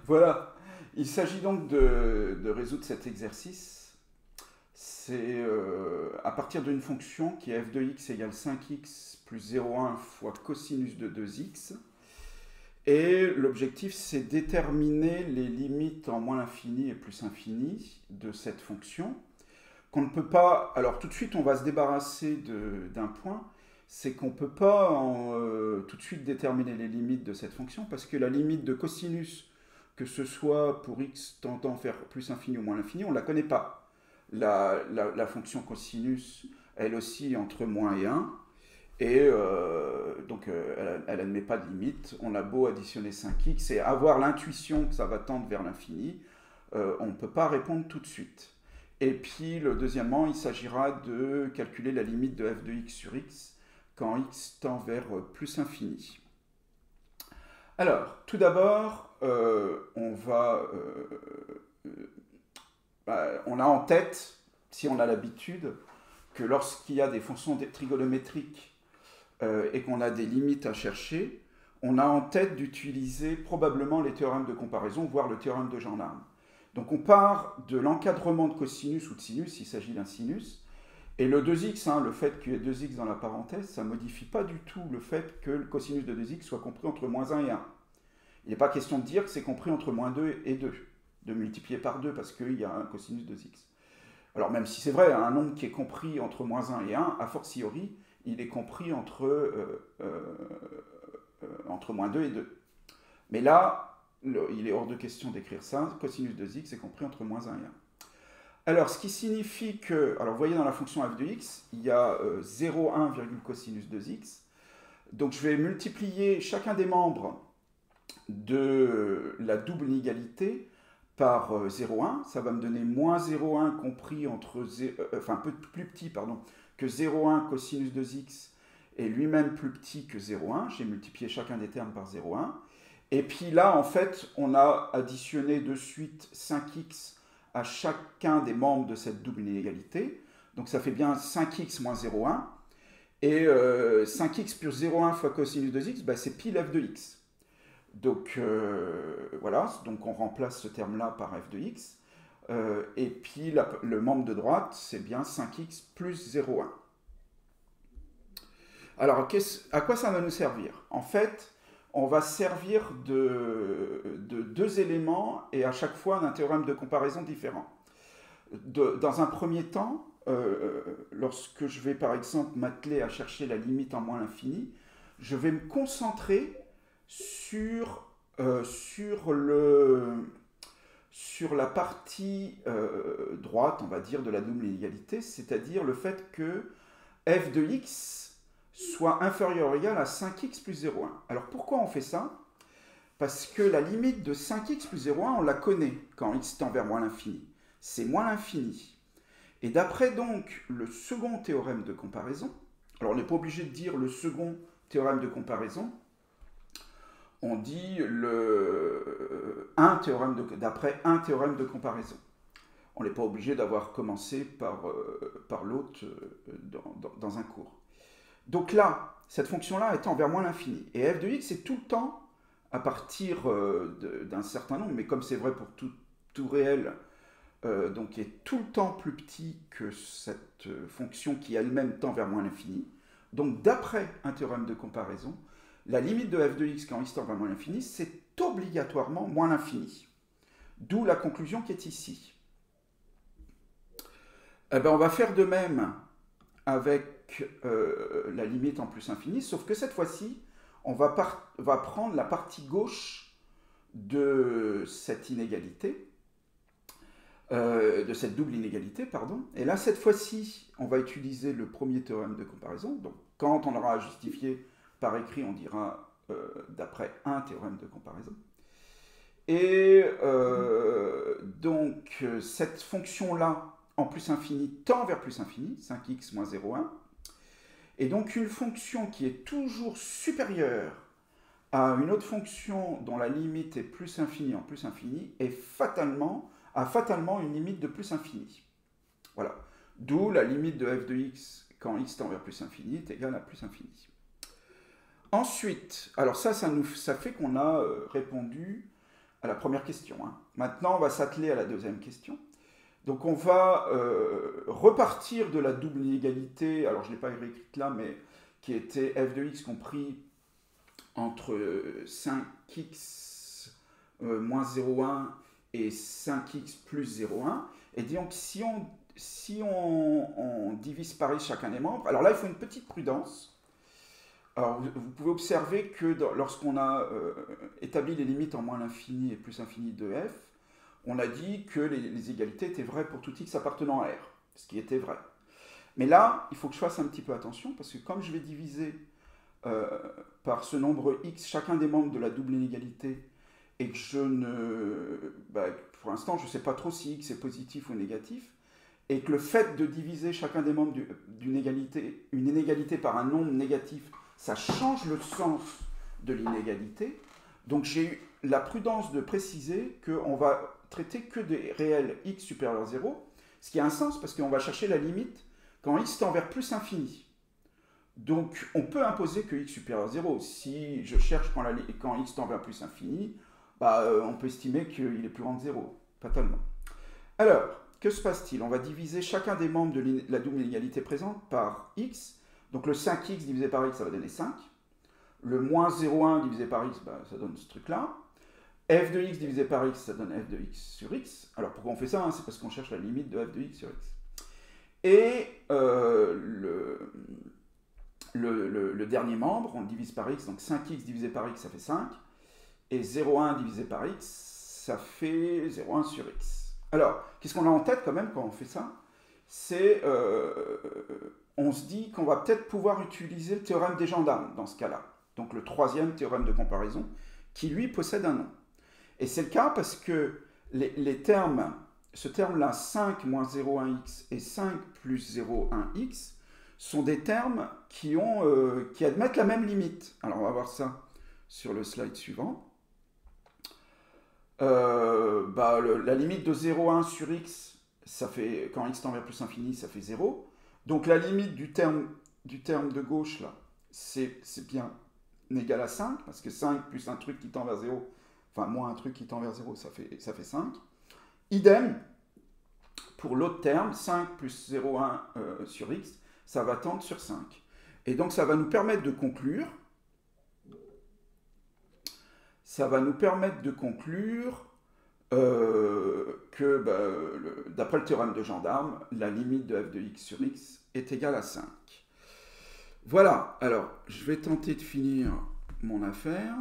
Voilà. Il s'agit donc de résoudre cet exercice. C'est à partir d'une fonction qui est f de x égale 5x plus 0,1 fois cosinus de 2x. Et l'objectif, c'est déterminer les limites en moins l'infini et plus infini de cette fonction. Qu'on ne peut pas... Alors tout de suite, on va se débarrasser d'un point. C'est qu'on ne peut pas tout de suite déterminer les limites de cette fonction parce que la limite de cosinus, que ce soit pour x tendant vers plus infini ou moins l'infini, on ne la connaît pas. La fonction cosinus, elle oscille entre moins et 1. Et donc, elle n'admet pas de limite. On a beau additionner 5x et avoir l'intuition que ça va tendre vers l'infini, on ne peut pas répondre tout de suite. Et puis, deuxièmement, il s'agira de calculer la limite de f de x sur x quand x tend vers plus infini. Alors, tout d'abord, on a en tête, si on a l'habitude, que lorsqu'il y a des fonctions trigonométriques et qu'on a des limites à chercher, on a en tête d'utiliser probablement les théorèmes de comparaison, voire le théorème de Jean-Larme. Donc on part de l'encadrement de cosinus ou de sinus, s'il s'agit d'un sinus, et le 2x, le fait qu'il y ait 2x dans la parenthèse, ça ne modifie pas du tout le fait que le cosinus de 2x soit compris entre moins 1 et 1. Il n'est pas question de dire que c'est compris entre moins 2 et 2, de multiplier par 2 parce qu'il y a un cosinus de 2x. Alors même si c'est vrai, un nombre qui est compris entre moins 1 et 1, a fortiori, il est compris entre moins 2 et 2. Mais là, il est hors de question d'écrire ça. Cosinus de x est compris entre moins 1 et 1. Alors, ce qui signifie que... Alors, vous voyez dans la fonction f de x, il y a 0,1, cosinus de x. Donc, je vais multiplier chacun des membres de la double inégalité par 0,1. Ça va me donner moins 0,1 compris entre... enfin, un peu plus petit, pardon, que 0,1 cosinus de x est lui-même plus petit que 0,1. J'ai multiplié chacun des termes par 0,1. Et puis là, en fait, on a additionné de suite 5x à chacun des membres de cette double inégalité. Donc ça fait bien 5x moins 0,1. Et 5x plus 0,1 fois cosinus de x, c'est pile f de x. Donc voilà, donc on remplace ce terme-là par f de x. Et puis le membre de droite, c'est bien 5x plus 0,1. Alors, à quoi ça va nous servir? En fait, on va servir de deux éléments et à chaque fois d'un théorème de comparaison différent. Dans un premier temps, lorsque je vais par exemple m'atteler à chercher la limite en moins l'infini, je vais me concentrer sur la partie droite, on va dire, de la double inégalité, c'est-à-dire le fait que f de x soit inférieur ou égal à 5x plus 0,1. Alors pourquoi on fait ça? Parce que la limite de 5x plus 0,1, on la connaît quand x tend vers moins l'infini. C'est moins l'infini. Et d'après donc le second théorème de comparaison, alors on n'est pas obligé de dire le second théorème de comparaison, on dit d'après un théorème de comparaison. On n'est pas obligé d'avoir commencé par l'autre dans un cours. Donc là, cette fonction-là étant vers moins l'infini. Et f de x est tout le temps, à partir d'un certain nombre, mais comme c'est vrai pour tout réel, donc est tout le temps plus petit que cette fonction qui elle-même tend vers moins l'infini. Donc d'après un théorème de comparaison, la limite de f de x quand x tend vers moins l'infini, c'est obligatoirement moins l'infini. D'où la conclusion qui est ici. On va faire de même avec la limite en plus infini, sauf que cette fois-ci, on va prendre la partie gauche de cette inégalité, de cette double inégalité, pardon. Et là, cette fois-ci, on va utiliser le premier théorème de comparaison. Donc, quand on aura à justifier par écrit, on dira d'après un théorème de comparaison. Et donc, cette fonction-là, en plus infini, tend vers plus infini, 5x moins 0,1. Et donc, une fonction qui est toujours supérieure à une autre fonction dont la limite est plus infini en plus infini a fatalement une limite de plus infini. Voilà. D'où la limite de f de x quand x tend vers plus infini est égale à plus infini. Ensuite, alors ça fait qu'on a répondu à la première question, hein. Maintenant, on va s'atteler à la deuxième question. Donc on va repartir de la double inégalité, alors je ne l'ai pas réécrite là, mais qui était f de x compris entre 5x moins 0,1 et 5x plus 0,1. Et donc si on divise par x chacun des membres, alors là il faut une petite prudence. Alors vous pouvez observer que lorsqu'on a établi les limites en moins l'infini et plus l'infini de f, on a dit que les égalités étaient vraies pour tout x appartenant à R, ce qui était vrai. Mais là, il faut que je fasse un petit peu attention, parce que comme je vais diviser par ce nombre x chacun des membres de la double inégalité, et que je ne... pour l'instant, je ne sais pas trop si x est positif ou négatif, et que le fait de diviser chacun des membres d'une inégalité par un nombre négatif, ça change le sens de l'inégalité. Donc j'ai eu la prudence de préciser qu'on va traiter que des réels x supérieur à 0, ce qui a un sens parce qu'on va chercher la limite quand x tend vers plus infini. Donc on peut imposer que x supérieur à 0. Si je cherche quand x tend vers plus infini, on peut estimer qu'il est plus grand que 0, fatalement. Alors, que se passe-t-il? On va diviser chacun des membres de la double inégalité présente par x. Donc le 5x divisé par x, ça va donner 5. Le moins 0,1 divisé par x, ça donne ce truc-là. F de x divisé par x, ça donne f de x sur x. Alors pourquoi on fait ça? C'est parce qu'on cherche la limite de f de x sur x. Et le dernier membre, on le divise par x, donc 5x divisé par x, ça fait 5. Et 0,1 divisé par x, ça fait 0,1 sur x. Alors, qu'est-ce qu'on a en tête quand même quand on fait ça? C'est, on se dit qu'on va peut-être pouvoir utiliser le théorème des gendarmes dans ce cas-là. Donc le troisième théorème de comparaison, qui lui possède un nom. Et c'est le cas parce que les termes, ce terme-là, 5 moins 0,1x et 5 plus 0,1x, sont des termes qui admettent la même limite. Alors on va voir ça sur le slide suivant. La limite de 0,1 sur x, ça fait, quand x tend vers plus infini, ça fait 0. Donc la limite du terme de gauche, là, c'est bien égal à 5, parce que 5 plus un truc qui tend vers 0, enfin moins un truc qui tend vers 0, ça fait 5. Idem, pour l'autre terme, 5 plus 0,1 sur x, ça va tendre sur 5. Et donc ça va nous permettre de conclure, que d'après le théorème de gendarme, la limite de f de x sur x est égale à 5. Voilà, alors je vais tenter de finir mon affaire.